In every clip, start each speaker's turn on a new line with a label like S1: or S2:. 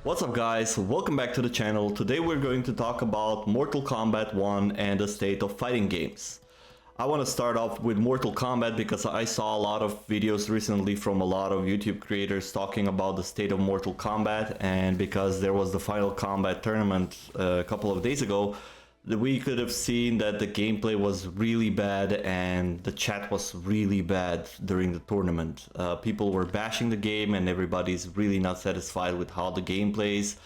S1: What's up guys, welcome back to the channel. Today we're going to talk about Mortal Kombat 1 and the state of fighting games. I want to start off with Mortal Kombat because I saw a lot of videos recently from a lot of YouTube creators talking about the state of Mortal Kombat, and because there was the Final Kombat tournament a couple of days ago, we could have seen that the gameplay was really bad and the chat was really bad during the tournament. People were bashing the game and everybody's really not satisfied with how the game plays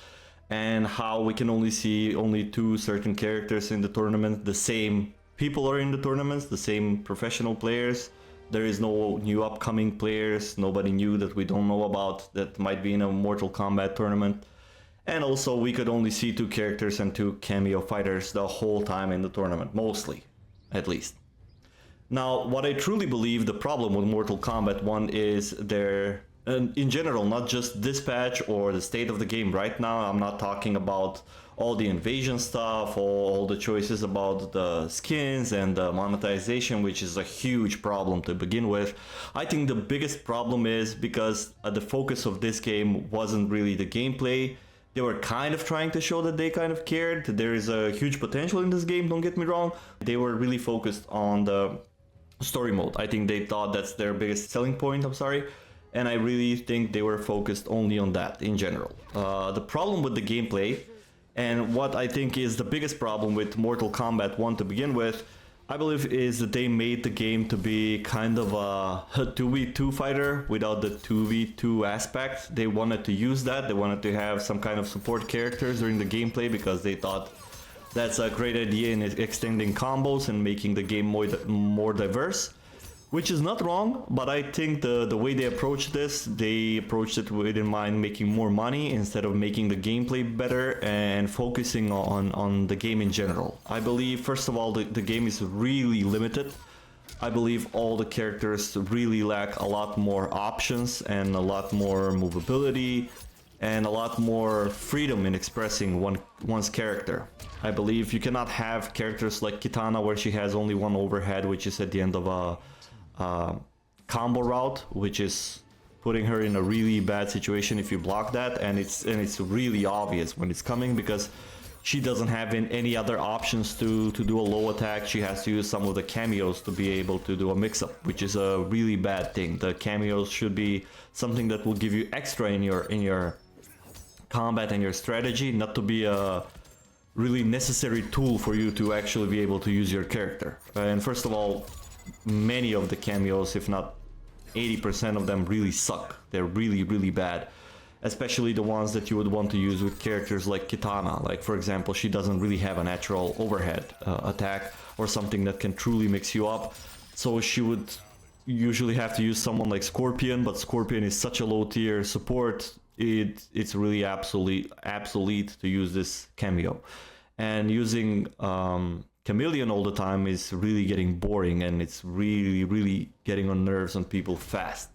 S1: and how we can only see two certain characters in the tournament. The same people are in the tournaments, the same professional players. There is no new upcoming players, nobody new that we don't know about that might be in a Mortal Kombat tournament. And also we could only see two characters and two cameo fighters the whole time in the tournament, mostly, at least. Now, what I truly believe the problem with Mortal Kombat 1 is their, in general, not just this patch or the state of the game right now. I'm not talking about all the invasion stuff, all the choices about the skins and the monetization, which is a huge problem to begin with. I think the biggest problem is because the focus of this game wasn't really the gameplay. They were kind of trying to show that they kind of cared. There is a huge potential in this game, don't get me wrong. They were really focused on the story mode. I think they thought that's their biggest selling point, and I really think they were focused only on that in general. The problem with the gameplay, and what I think is the biggest problem with Mortal Kombat 1 to begin with, I believe, is that they made the game to be kind of a 2v2 fighter without the 2v2 aspect. They wanted to use that. They wanted to have some kind of support characters during the gameplay because they thought that's a great idea in extending combos and making the game more diverse. Which is not wrong, but I think the way they approached this, they approached it with in mind making more money instead of making the gameplay better and focusing on the game in general. I believe, first of all, the game is really limited. I believe all the characters really lack a lot more options and a lot more movability and a lot more freedom in expressing one's character. I believe you cannot have characters like Kitana where she has only one overhead, which is at the end of a combo route, which is putting her in a really bad situation if you block that, and it's really obvious when it's coming because she doesn't have any other options to do a low attack. She has to use some of the cameos to be able to do a mix-up, which is a really bad thing. The cameos should be something that will give you extra in your combat and your strategy, not to be a really necessary tool for you to actually be able to use your character. And first of all, many of the cameos, if not 80% of them, really suck. They're really bad, especially the ones that you would want to use with characters like Kitana. Like, for example, she doesn't really have a natural overhead attack or something that can truly mix you up, so she would usually have to use someone like Scorpion, but Scorpion is such a low tier support, it's really obsolete to use this cameo. And using Chameleon all the time is really getting boring, and it's really getting on nerves on people fast.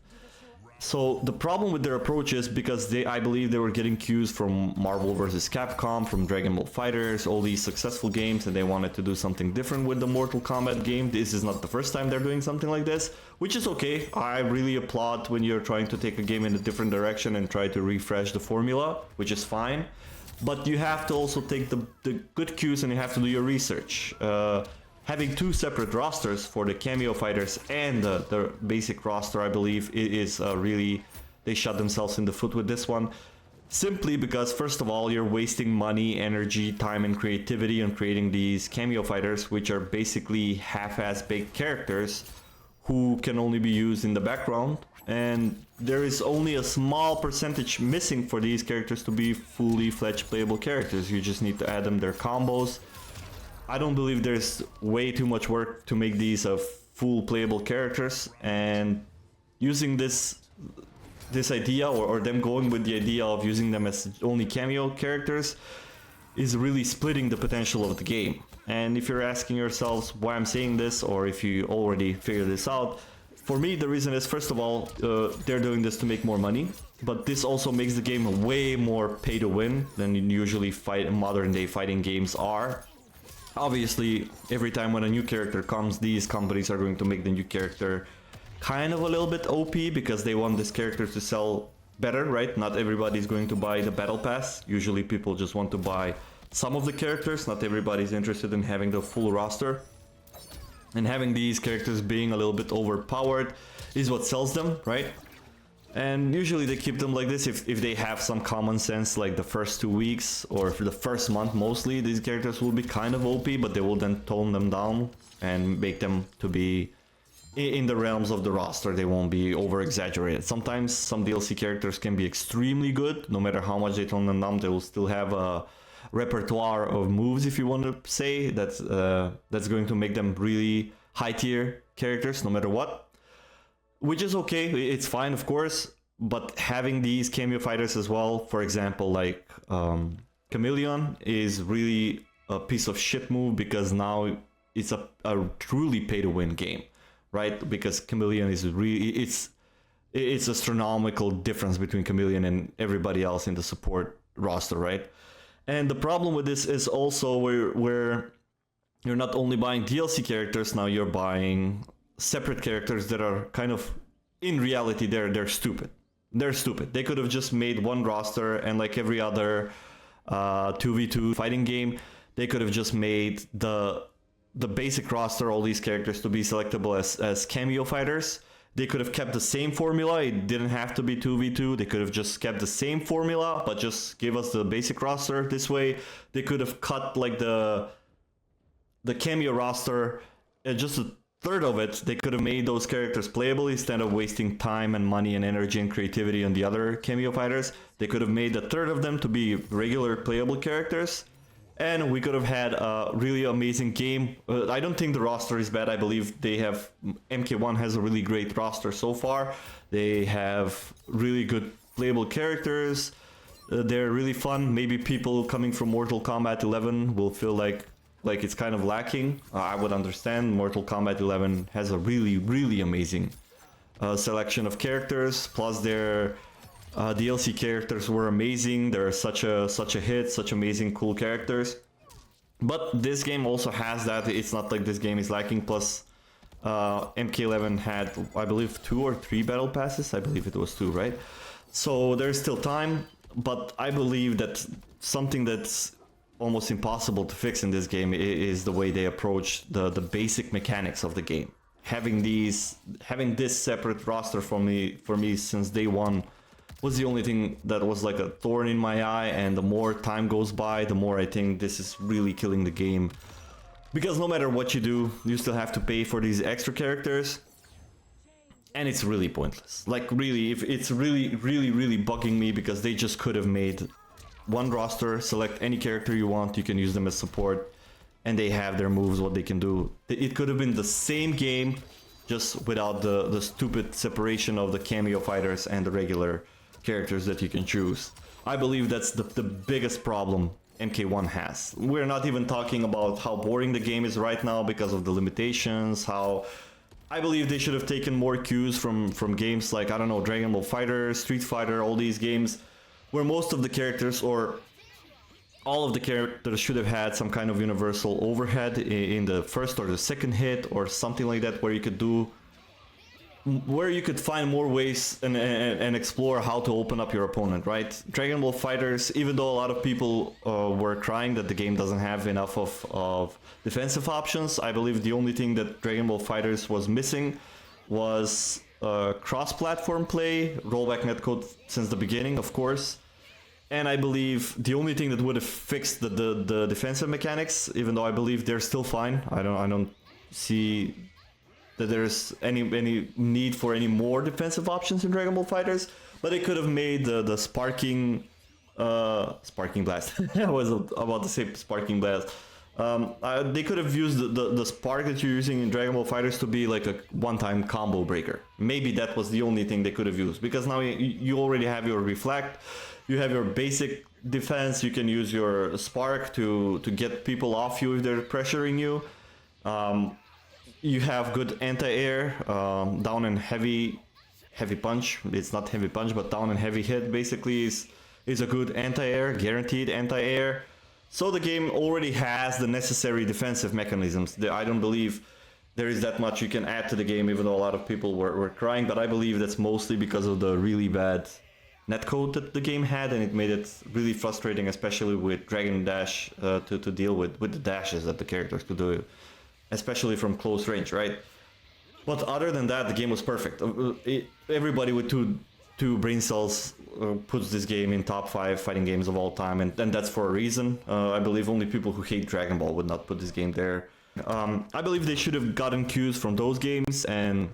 S1: So the problem with their approach is because I believe they were getting cues from Marvel vs. Capcom, from Dragon Ball FighterZ, all these successful games, and they wanted to do something different with the Mortal Kombat game. This is not the first time they're doing something like this, which is okay. I really applaud when you're trying to take a game in a different direction and try to refresh the formula, which is fine. But you have to also take the good cues and you have to do your research. Having two separate rosters for the cameo fighters and the basic roster, I believe, is really... They shot themselves in the foot with this one. Simply because, first of all, you're wasting money, energy, time, and creativity on creating these cameo fighters, which are basically half-ass baked characters who can only be used in the background. And there is only a small percentage missing for these characters to be fully fledged playable characters. You just need to add them their combos. I don't believe there's way too much work to make these full playable characters, and using this idea or them going with the idea of using them as only cameo characters is really splitting the potential of the game. And if you're asking yourselves why I'm saying this, or if you already figured this out, for me, the reason is, first of all, they're doing this to make more money, but this also makes the game way more pay to win than usually modern day fighting games are. Obviously, every time when a new character comes, these companies are going to make the new character kind of a little bit OP because they want this character to sell better, right? Not everybody's going to buy the battle pass. Usually people just want to buy some of the characters. Not everybody's interested in having the full roster. And having these characters being a little bit overpowered is what sells them, right? And usually they keep them like this if they have some common sense, like the first 2 weeks or for the first month mostly, these characters will be kind of OP, but they will then tone them down and make them to be in the realms of the roster. They won't be over exaggerated. Sometimes some DLC characters can be extremely good. No matter how much they tone them down, they will still have a repertoire of moves, if you want to say, that's going to make them really high tier characters no matter what. Which is okay, it's fine of course, but having these cameo fighters as well, for example, like Chameleon is really a piece of shit move because now it's a truly pay to win game, right? Because Chameleon is really, it's astronomical difference between Chameleon and everybody else in the support roster, right? And the problem with this is also where you're not only buying DLC characters, now you're buying separate characters that are kind of, in reality, they're stupid. They're stupid. They could have just made one roster, and like every other 2v2 fighting game, they could have just made the basic roster, all these characters, to be selectable as cameo fighters. They could have kept the same formula. It didn't have to be 2v2. They could have just kept the same formula, but just give us the basic roster this way. They could have cut like the cameo roster just a third of it. They could have made those characters playable instead of wasting time and money and energy and creativity on the other cameo fighters. They could have made a third of them to be regular playable characters, and we could have had a really amazing game. I don't think the roster is bad. I believe they have, Mk1 has a really great roster so far. They have really good playable characters. They're really fun. Maybe people coming from Mortal Kombat 11 will feel like it's kind of lacking. I would understand. Mortal Kombat 11 has a really, really amazing selection of characters. Plus their DLC characters were amazing. They're such a hit, such amazing, cool characters. But this game also has that. It's not like this game is lacking. Plus MK11 had, I believe, 2 or 3 battle passes. I believe it was 2, right? So there's still time. But I believe that something that's almost impossible to fix in this game is the way they approach the basic mechanics of the game. Having this separate roster for me since day one was the only thing that was like a thorn in my eye, and the more time goes by, the more I think this is really killing the game. Because no matter what you do, you still have to pay for these extra characters, and it's really pointless. Like really, if it's really bugging me, because they just could have made one roster, select any character you want, you can use them as support, and they have their moves, what they can do. It could have been the same game, just without the stupid separation of the cameo fighters and the regular characters that you can choose. I believe that's the biggest problem Mk1 has. We're not even talking about how boring the game is right now because of the limitations, how I believe they should have taken more cues from games like, I don't know, Dragon Ball Fighter, Street Fighter, all these games, where most of the characters, or all of the characters, should have had some kind of universal overhead in the first or the second hit, or something like that, where you could find more ways and explore how to open up your opponent, right? Dragon Ball Fighters, even though a lot of people were crying that the game doesn't have enough of defensive options, I believe the only thing that Dragon Ball Fighters was missing was cross-platform play, rollback netcode since the beginning, of course. And I believe the only thing that would have fixed the defensive mechanics, even though I believe they're still fine, I don't see that there's any need for any more defensive options in Dragon Ball Fighters, but they could have made the sparking blast. I was about to say sparking blast. They could have used the spark that you're using in Dragon Ball Fighters to be like a one-time combo breaker. Maybe that was the only thing they could have used, because now you already have your reflect, you have your basic defense, you can use your spark to get people off you if they're pressuring you. You have good anti-air, down and heavy punch. It's not heavy punch, but down and heavy hit basically is a good anti-air, guaranteed anti-air. So the game already has the necessary defensive mechanisms. I don't believe there is that much you can add to the game, even though a lot of people were crying, but I believe that's mostly because of the really bad netcode that the game had, and it made it really frustrating, especially with Dragon Dash to deal with the dashes that the characters could do, especially from close range, right? But other than that, the game was perfect. Everybody with two brain cells puts this game in top 5 fighting games of all time, and that's for a reason. I believe only people who hate Dragon Ball would not put this game there. I believe they should have gotten cues from those games and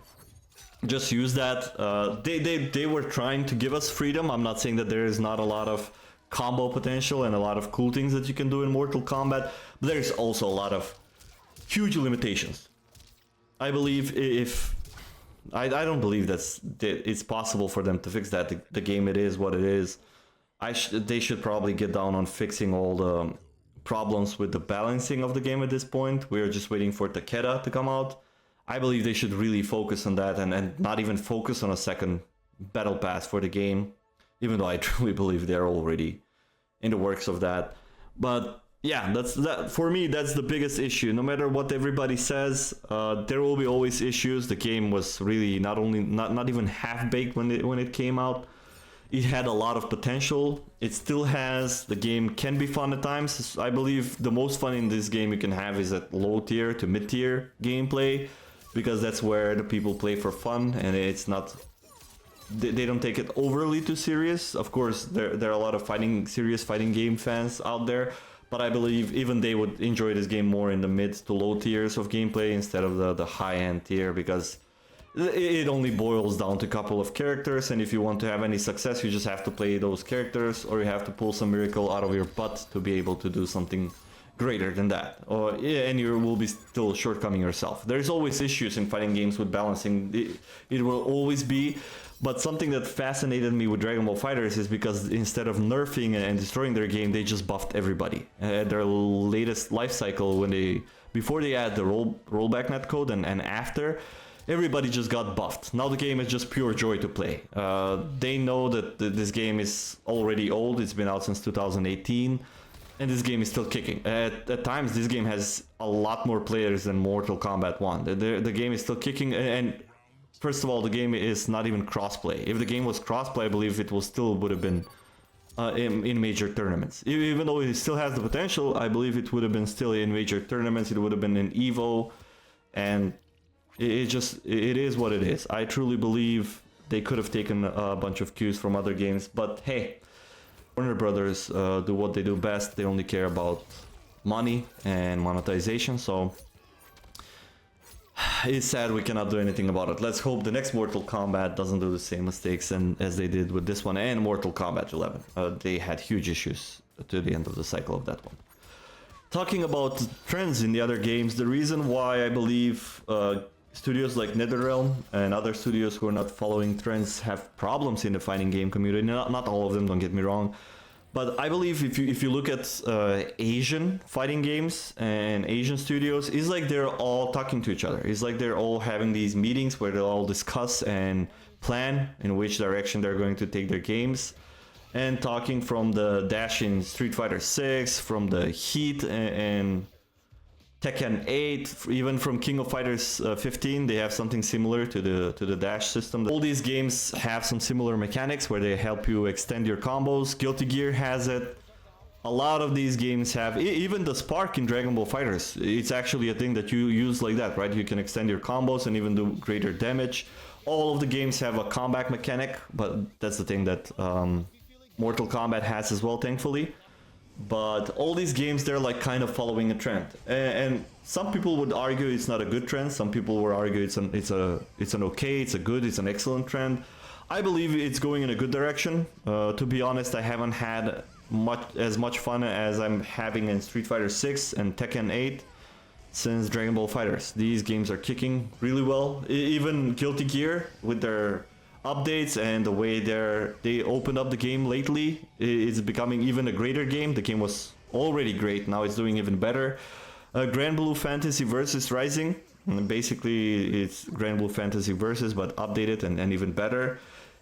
S1: just use that. They were trying to give us freedom. I'm not saying that there is not a lot of combo potential and a lot of cool things that you can do in Mortal Kombat, but there's also a lot of huge limitations. I believe if I don't believe that it's possible for them to fix that. The game, it is what it is. They should probably get down on fixing all the problems with the balancing of the game at this point. We're just waiting for Takeda to come out. I believe they should really focus on that and not even focus on a second battle pass for the game, even though I truly believe they're already in the works of that. But yeah, that for me, that's the biggest issue. No matter what everybody says, there will be always issues. The game was really not even half baked when it came out. It had a lot of potential. It still has. The game can be fun at times. I believe the most fun in this game you can have is at low tier to mid tier gameplay, because that's where the people play for fun, and it's not. They don't take it overly too serious. Of course, there are a lot of serious fighting game fans out there. But I believe even they would enjoy this game more in the mid to low tiers of gameplay instead of the high-end tier, because it only boils down to a couple of characters, and if you want to have any success, you just have to play those characters, or you have to pull some miracle out of your butt to be able to do something greater than that. And you will be still shortcoming yourself. There's always issues in fighting games with balancing. It will always be. But something that fascinated me with Dragon Ball FighterZ is because instead of nerfing and destroying their game, they just buffed everybody. At their latest life cycle, before they add the rollback netcode and after, everybody just got buffed. Now the game is just pure joy to play. They know that this game is already old. It's been out since 2018, and this game is still kicking. At times, this game has a lot more players than Mortal Kombat 1. The game is still kicking, and first of all, the game is not even crossplay. If the game was crossplay, I believe it would have been in major tournaments. Even though it still has the potential, I believe it would have been still in major tournaments. It would have been in Evo, and it is what it is. I truly believe they could have taken a bunch of cues from other games, but hey, Warner Brothers do what they do best. They only care about money and monetization, so it's sad we cannot do anything about it. Let's hope the next Mortal Kombat doesn't do the same mistakes as they did with this one and Mortal Kombat 11. They had huge issues to the end of the cycle of that one. Talking about trends in the other games, the reason why I believe studios like NetherRealm and other studios who are not following trends have problems in the fighting game community, not all of them, don't get me wrong, but I believe if you look at Asian fighting games and Asian studios, it's like they're all talking to each other. It's like they're all having these meetings where they'll all discuss and plan in which direction they're going to take their games. And talking from the dash in Street Fighter 6, from the Heat and Tekken 8, even from King of Fighters 15, they have something similar to the dash system. All these games have some similar mechanics where they help you extend your combos. Guilty Gear has it. A lot of these games have, even the Spark in Dragon Ball FighterZ, it's actually a thing that you use like that, right? You can extend your combos and even do greater damage. All of the games have a comeback mechanic, but that's the thing that Mortal Kombat has as well, thankfully. But all these games, they're like kind of following a trend, and some people would argue it's not a good trend. Some people would argue it's an okay, it's an excellent trend. I believe it's going in a good direction. To be honest, I haven't had as much fun as I'm having in Street Fighter 6 and Tekken 8 since Dragon Ball FighterZ. These games are kicking really well. Even Guilty Gear with their updates and the way they opened up the game lately, it's becoming even a greater game. The game was already great, now it's doing even better. Grand Blue Fantasy Versus Rising, basically it's Grand Blue Fantasy Versus but updated and even better.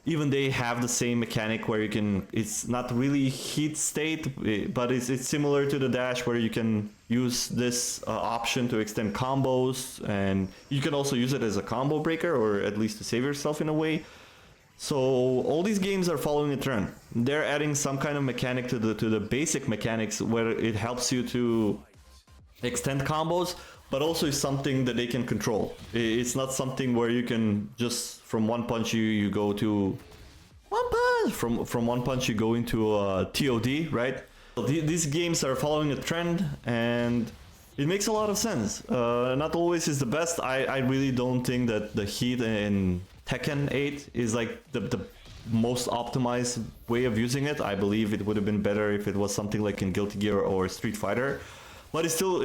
S1: Even they have the same mechanic where you can, it's not really heat state, but it's similar to the dash where you can use this option to extend combos, and you can also use it as a combo breaker or at least to save yourself in a way. So all these games are following a trend. They're adding some kind of mechanic to the basic mechanics where it helps you to extend combos, but also is something that they can control. It's not something where you can just from one punch you go to one punch. From one punch you go into a TOD, right? These games are following a trend, and it makes a lot of sense. Not always is the best. I really don't think that the heat in Tekken 8 is like the most optimized way of using it. I believe it would have been better if it was something like in Guilty Gear or Street Fighter. But it's still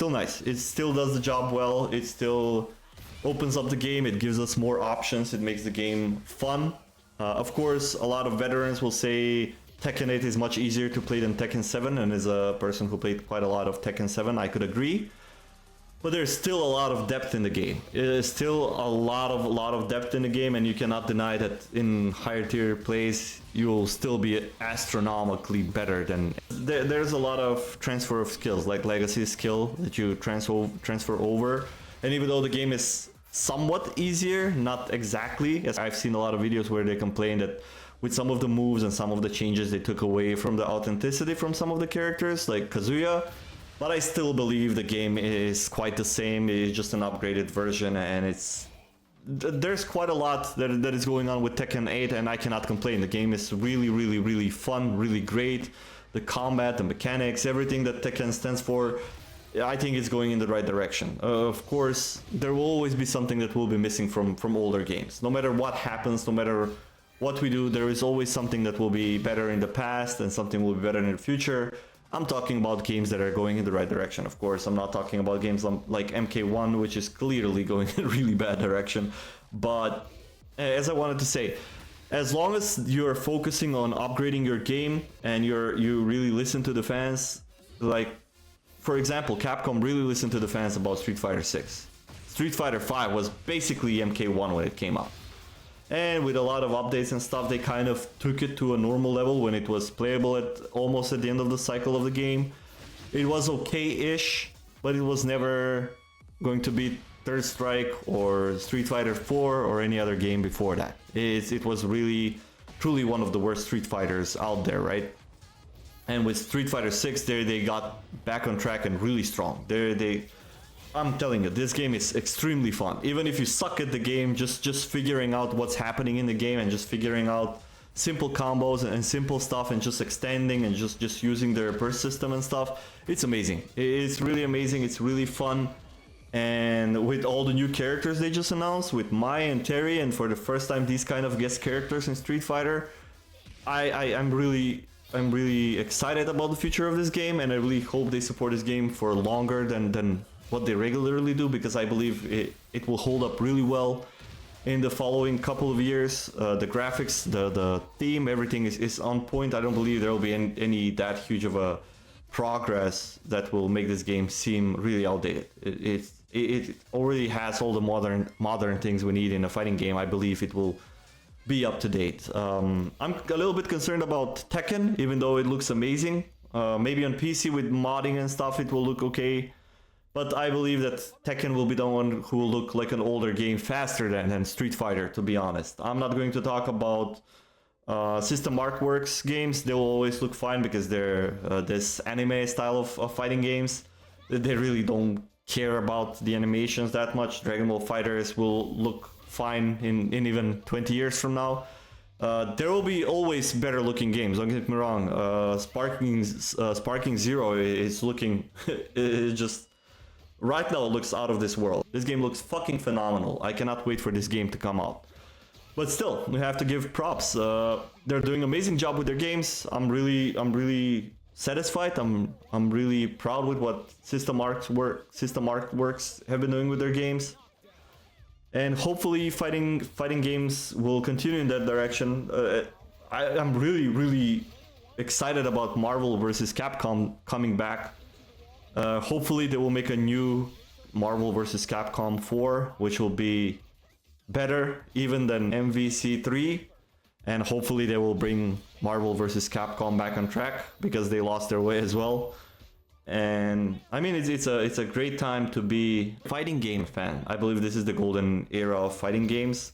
S1: nice. It still does the job well. It still opens up the game. It gives us more options. It makes the game fun. Of course, a lot of veterans will say Tekken 8 is much easier to play than Tekken 7, and as a person who played quite a lot of Tekken 7, I could agree. But there's still a lot of depth in the game. It is still a lot of depth in the game, and you cannot deny that in higher tier plays you will still be astronomically better than. There's a lot of transfer of skills, like legacy skill that you transfer over, and even though the game is somewhat easier, not exactly. As I've seen a lot of videos where they complain that with some of the moves and some of the changes they took away from the authenticity from some of the characters, like Kazuya. But I still believe the game is quite the same. It's just an upgraded version, and there's quite a lot that is going on with Tekken 8, and I cannot complain. The game is really fun, really great. The combat, the mechanics, everything that Tekken stands for, I think it's going in the right direction. Of course, there will always be something that will be missing from older games. No matter what happens, no matter what we do, there is always something that will be better in the past and something will be better in the future. I'm talking about games that are going in the right direction, of course. I'm not talking about games like Mk1, which is clearly going in a really bad direction. But as I wanted to say, as long as you're focusing on upgrading your game and you really listen to the fans, like, for example, Capcom really listened to the fans about Street Fighter 6. Street Fighter 5 was basically Mk1 when it came out. And with a lot of updates and stuff, they kind of took it to a normal level when it was playable almost at the end of the cycle of the game. It was okay-ish, but it was never going to be Third Strike or Street Fighter 4 or any other game before that. It was really, truly one of the worst Street Fighters out there, right? And with Street Fighter 6, they got back on track and really strong. I'm telling you, this game is extremely fun. Even if you suck at the game, just figuring out what's happening in the game and just figuring out simple combos and simple stuff and just extending and just using their burst system and stuff, it's amazing. It's really amazing. It's really fun. And with all the new characters they just announced, with Mai and Terry, and for the first time these kind of guest characters in Street Fighter, I'm really excited about the future of this game, and I really hope they support this game for longer than what they regularly do, because I believe it will hold up really well in the following couple of years. The graphics, the theme, everything is on point. I don't believe there will be any that huge of a progress that will make this game seem really outdated. It already has all the modern things we need in a fighting game. I believe it will be up to date. I'm a little bit concerned about Tekken, even though it looks amazing. Maybe on PC with modding and stuff it will look okay. But I believe that Tekken will be the one who will look like an older game faster than Street Fighter, to be honest. I'm not going to talk about System Artworks games. They will always look fine because they're this anime style of fighting games. They really don't care about the animations that much. Dragon Ball FighterZ will look fine in even 20 years from now. There will be always better looking games, don't get me wrong. Sparking Zero is looking just... Right now it looks out of this world. This game looks fucking phenomenal. I cannot wait for this game to come out. But still, we have to give props. They're doing an amazing job with their games. I'm really satisfied. I'm really proud with what System Artworks have been doing with their games. And hopefully fighting games will continue in that direction. I'm really excited about Marvel vs. Capcom coming back. Hopefully they will make a new Marvel vs. Capcom 4, which will be better even than MVC3, and hopefully they will bring Marvel vs. Capcom back on track, because they lost their way as well. And I mean, it's a great time to be a fighting game fan. I believe this is the golden era of fighting games.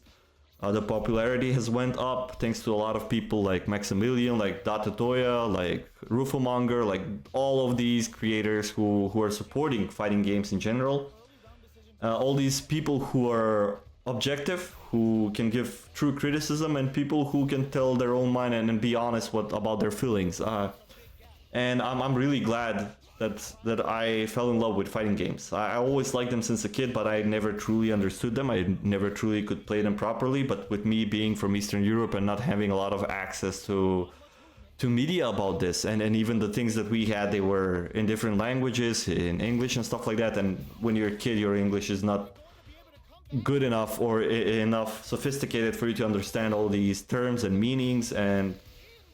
S1: The popularity has went up thanks to a lot of people like Maximilian, like Datatoya, like Rufomonger, like all of these creators who are supporting fighting games in general. All these people who are objective, who can give true criticism, and people who can tell their own mind and be honest about their feelings. And I'm really glad that I fell in love with fighting games. I always liked them since a kid, but I never truly understood them. I never truly could play them properly. But with me being from Eastern Europe and not having a lot of access to media about this, and even the things that we had, they were in different languages, in English and stuff like that. And when you're a kid, your English is not good enough or enough sophisticated for you to understand all these terms and meanings. And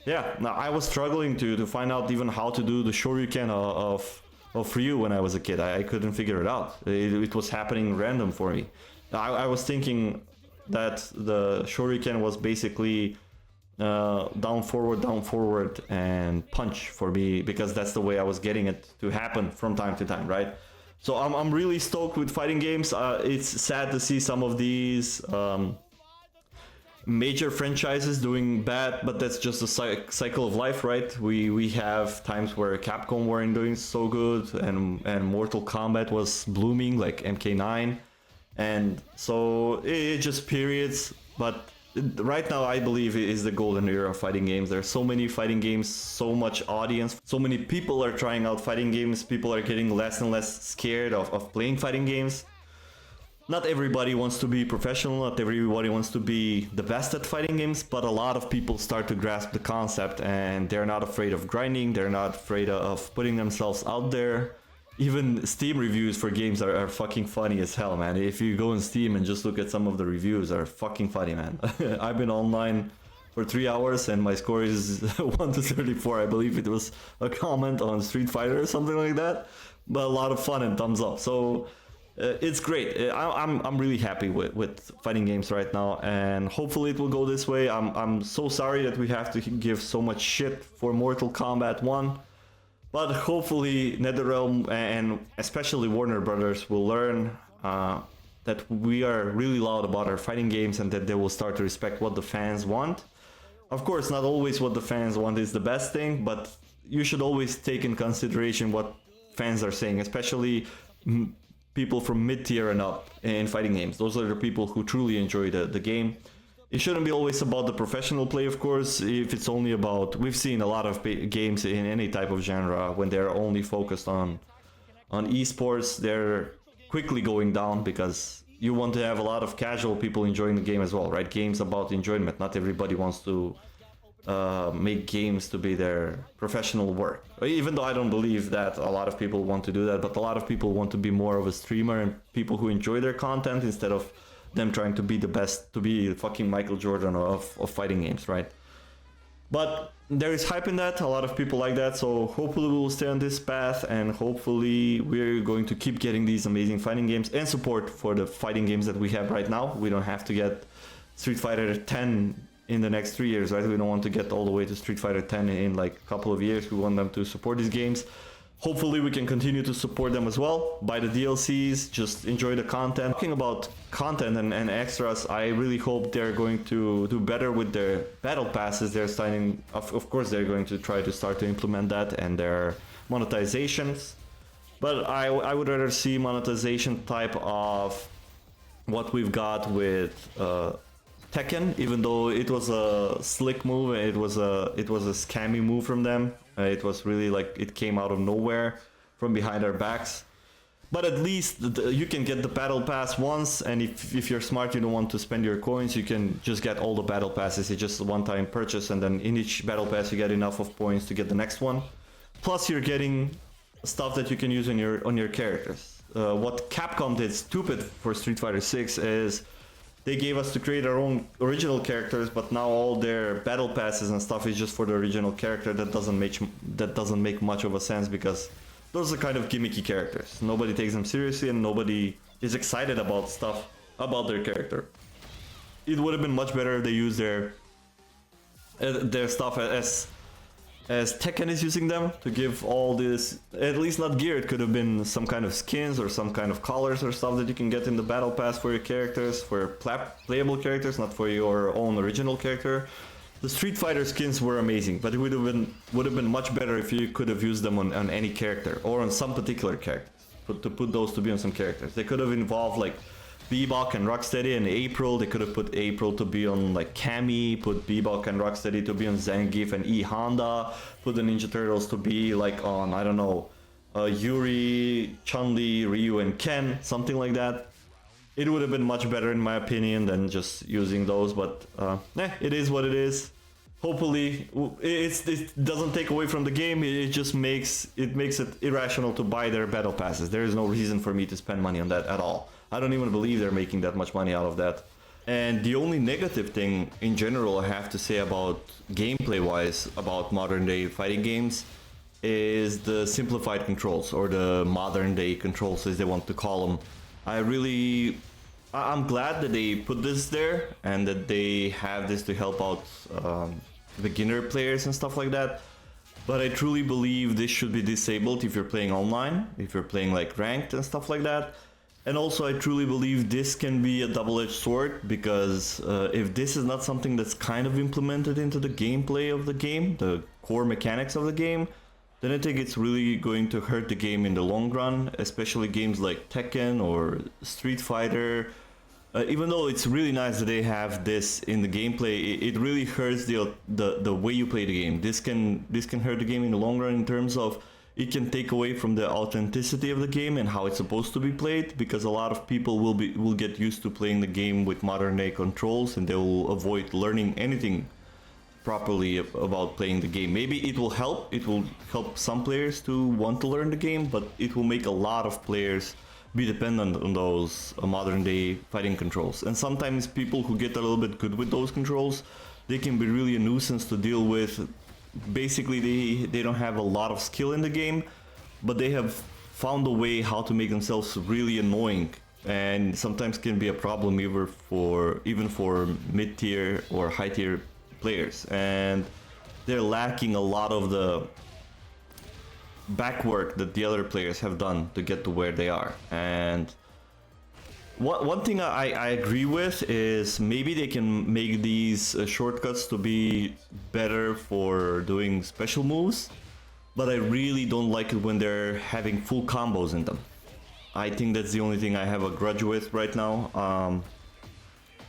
S1: yeah, now I was struggling to find out even how to do the Shoryuken of Ryu when I was a kid. I couldn't figure it out. It was happening random for me. I was thinking that the Shoryuken was basically down, forward, and punch for me, because that's the way I was getting it to happen from time to time, right? So I'm really stoked with fighting games. It's sad to see some of these major franchises doing bad, but that's just a cycle of life, right? We have times where Capcom weren't doing so good, and Mortal Kombat was blooming, like Mk1, and so it just periods. But right now, I believe it is the golden era of fighting games. There are so many fighting games, so much audience, so many people are trying out fighting games. People are getting less and less scared of playing fighting games. Not everybody wants to be professional, not everybody wants to be the best at fighting games, but a lot of people start to grasp the concept, and they're not afraid of grinding, they're not afraid of putting themselves out there. Even Steam reviews for games are fucking funny as hell, man. If you go on Steam and just look at some of the reviews, are fucking funny, man. I've been online for 3 hours and my score is 1 to 34. I believe it was a comment on Street Fighter or something like that, but a lot of fun and thumbs up. So it's great. I'm really happy with fighting games right now, and hopefully it will go this way. I'm so sorry that we have to give so much shit for Mortal Kombat 1, but hopefully NetherRealm and especially Warner Brothers will learn that we are really loud about our fighting games, and that they will start to respect what the fans want. Of course, not always what the fans want is the best thing, but you should always take in consideration what fans are saying, especially people from mid-tier and up in fighting games. Those are the people who truly enjoy the game. It shouldn't be always about the professional play, of course. If it's only about... We've seen a lot of games in any type of genre, when they're only focused on esports, they're quickly going down, because you want to have a lot of casual people enjoying the game as well, right? Games about enjoyment. Not everybody wants to make games to be their professional work. Even though I don't believe that a lot of people want to do that, but a lot of people want to be more of a streamer and people who enjoy their content, instead of them trying to be the best, to be fucking Michael Jordan of fighting games, right? But there is hype in that, a lot of people like that, so hopefully we will stay on this path, and hopefully we're going to keep getting these amazing fighting games and support for the fighting games that we have right now. We don't have to get Street Fighter 10 in the next 3 years, right? We don't want to get all the way to Street Fighter 10 in like a couple of years. We want them to support these games. Hopefully we can continue to support them as well. Buy the DLCs, just enjoy the content. Talking about content and extras, I really hope they're going to do better with their battle passes. They're starting, of course they're going to try to start to implement that, and their monetizations. But I would rather see monetization type of what we've got with Tekken, even though it was a slick move, it was a scammy move from them. It was really like it came out of nowhere from behind our backs. But at least you can get the battle pass once, and if you're smart, you don't want to spend your coins, you can just get all the battle passes. It's just a one-time purchase, and then in each battle pass you get enough of points to get the next one. Plus you're getting stuff that you can use on your characters. What Capcom did stupid for Street Fighter 6 is they gave us to create our own original characters, but now all their battle passes and stuff is just for the original character. That doesn't make much of a sense, because those are kind of gimmicky characters. Nobody takes them seriously, and nobody is excited about stuff about their character. It would have been much better if they used their stuff as as Tekken is using them to give all this, at least not gear, it could have been some kind of skins or some kind of collars or stuff that you can get in the battle pass for your characters, for playable characters, not for your own original character. The Street Fighter skins were amazing, but it would have been much better if you could have used them on any character or on some particular characters. To put those to be on some characters, they could have involved like Bebop and Rocksteady and April. They could have put April to be on like Cammy, put Bebop and Rocksteady to be on Zangief and E Honda, put the Ninja Turtles to be like on, I don't know, Yuri, Chun-Li, Ryu and Ken, something like that. It would have been much better in my opinion than just using those, but it is what it is. Hopefully, it doesn't take away from the game. It just makes it irrational to buy their battle passes. There is no reason for me to spend money on that at all. I don't even believe they're making that much money out of that. And the only negative thing in general I have to say about gameplay-wise about modern-day fighting games is the simplified controls, or the modern-day controls as they want to call them. I'm glad that they put this there and that they have this to help out beginner players and stuff like that. But I truly believe this should be disabled if you're playing online, if you're playing like ranked and stuff like that. And also I truly believe this can be a double-edged sword, because if this is not something that's kind of implemented into the gameplay of the game, the core mechanics of the game, then I think it's really going to hurt the game in the long run, especially games like Tekken or Street Fighter. Even though it's really nice that they have this in the gameplay, it really hurts the way you play the game. This can hurt the game in the long run in terms of it can take away from the authenticity of the game and how it's supposed to be played, because a lot of people will get used to playing the game with modern day controls and they will avoid learning anything properly about playing the game. Maybe it will help some players to want to learn the game, but it will make a lot of players be dependent on those modern day fighting controls. And sometimes people who get a little bit good with those controls, they can be really a nuisance to deal with. Basically they don't have a lot of skill in the game, but they have found a way how to make themselves really annoying, and sometimes can be a problem even for mid-tier or high-tier players, and they're lacking a lot of the back work that the other players have done to get to where they are. And one thing I agree with is maybe they can make these shortcuts to be better for doing special moves, but I really don't like it when they're having full combos in them. I think that's the only thing I have a grudge with right now.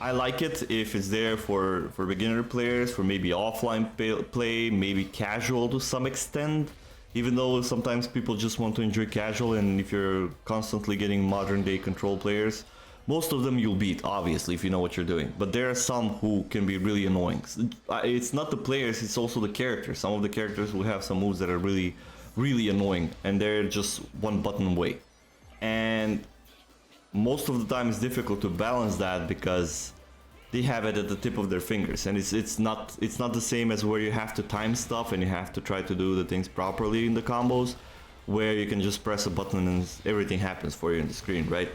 S1: I like it if it's there for beginner players, for maybe offline play, maybe casual to some extent. Even though sometimes people just want to enjoy casual, and if you're constantly getting modern day control players, most of them you'll beat, obviously, if you know what you're doing. But there are some who can be really annoying. It's not the players, it's also the characters. Some of the characters will have some moves that are really, really annoying, and they're just one button away. And most of the time it's difficult to balance that because they have it at the tip of their fingers, and it's not the same as where you have to time stuff and you have to try to do the things properly in the combos, where you can just press a button and everything happens for you on the screen, right?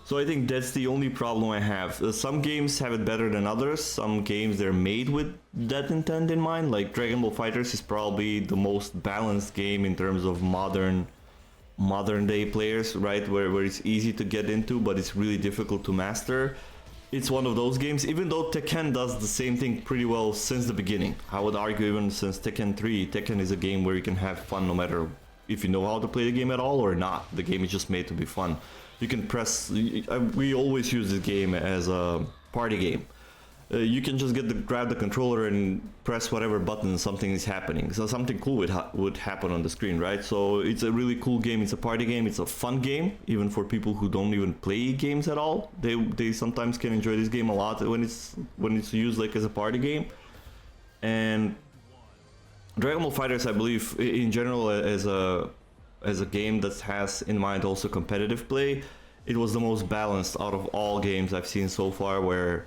S1: So I think that's the only problem I have. Some games have it better than others. Some games they're made with that intent in mind. Like Dragon Ball FighterZ is probably the most balanced game in terms of modern day players, right? Where it's easy to get into, but it's really difficult to master. It's one of those games, even though Tekken does the same thing pretty well since the beginning. I would argue even since Tekken 3, Tekken is a game where you can have fun no matter if you know how to play the game at all or not. The game is just made to be fun. You can press, we always use this game as a party game. You can just grab the controller and press whatever button and something is happening. So something cool would happen on the screen, right? So it's a really cool game. It's a party game. It's a fun game, even for people who don't even play games at all. They sometimes can enjoy this game a lot when it's used like as a party game. And Dragon Ball FighterZ, I believe, in general, as a game that has in mind also competitive play, it was the most balanced out of all games I've seen so far, where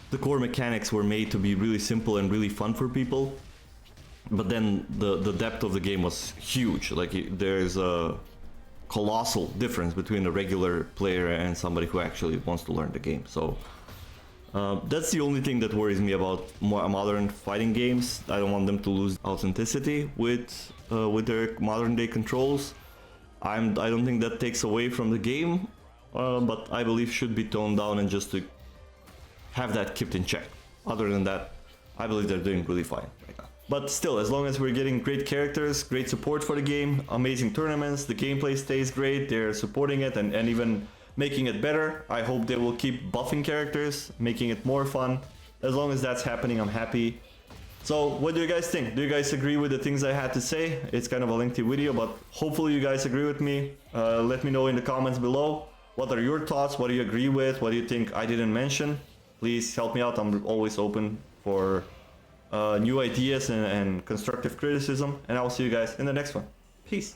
S1: the core mechanics were made to be really simple and really fun for people, but then the depth of the game was huge. Like there's a colossal difference between a regular player and somebody who actually wants to learn the game. So That's the only thing that worries me about more modern fighting games. I don't want them to lose authenticity with their modern day controls. I don't think that takes away from the game, but I believe should be toned down and just to have that kept in check. Other than that, I believe they're doing really fine right now. But still, as long as we're getting great characters, great support for the game, amazing tournaments, the gameplay stays great, they're supporting it and even making it better. I hope they will keep buffing characters, making it more fun. As long as that's happening, I'm happy. So what do you guys think? Do you guys agree with the things I had to say? It's kind of a lengthy video, but hopefully you guys agree with me. Let me know in the comments below. What are your thoughts? What do you agree with? What do you think I didn't mention? Please help me out. I'm always open for new ideas and constructive criticism. And I'll see you guys in the next one. Peace.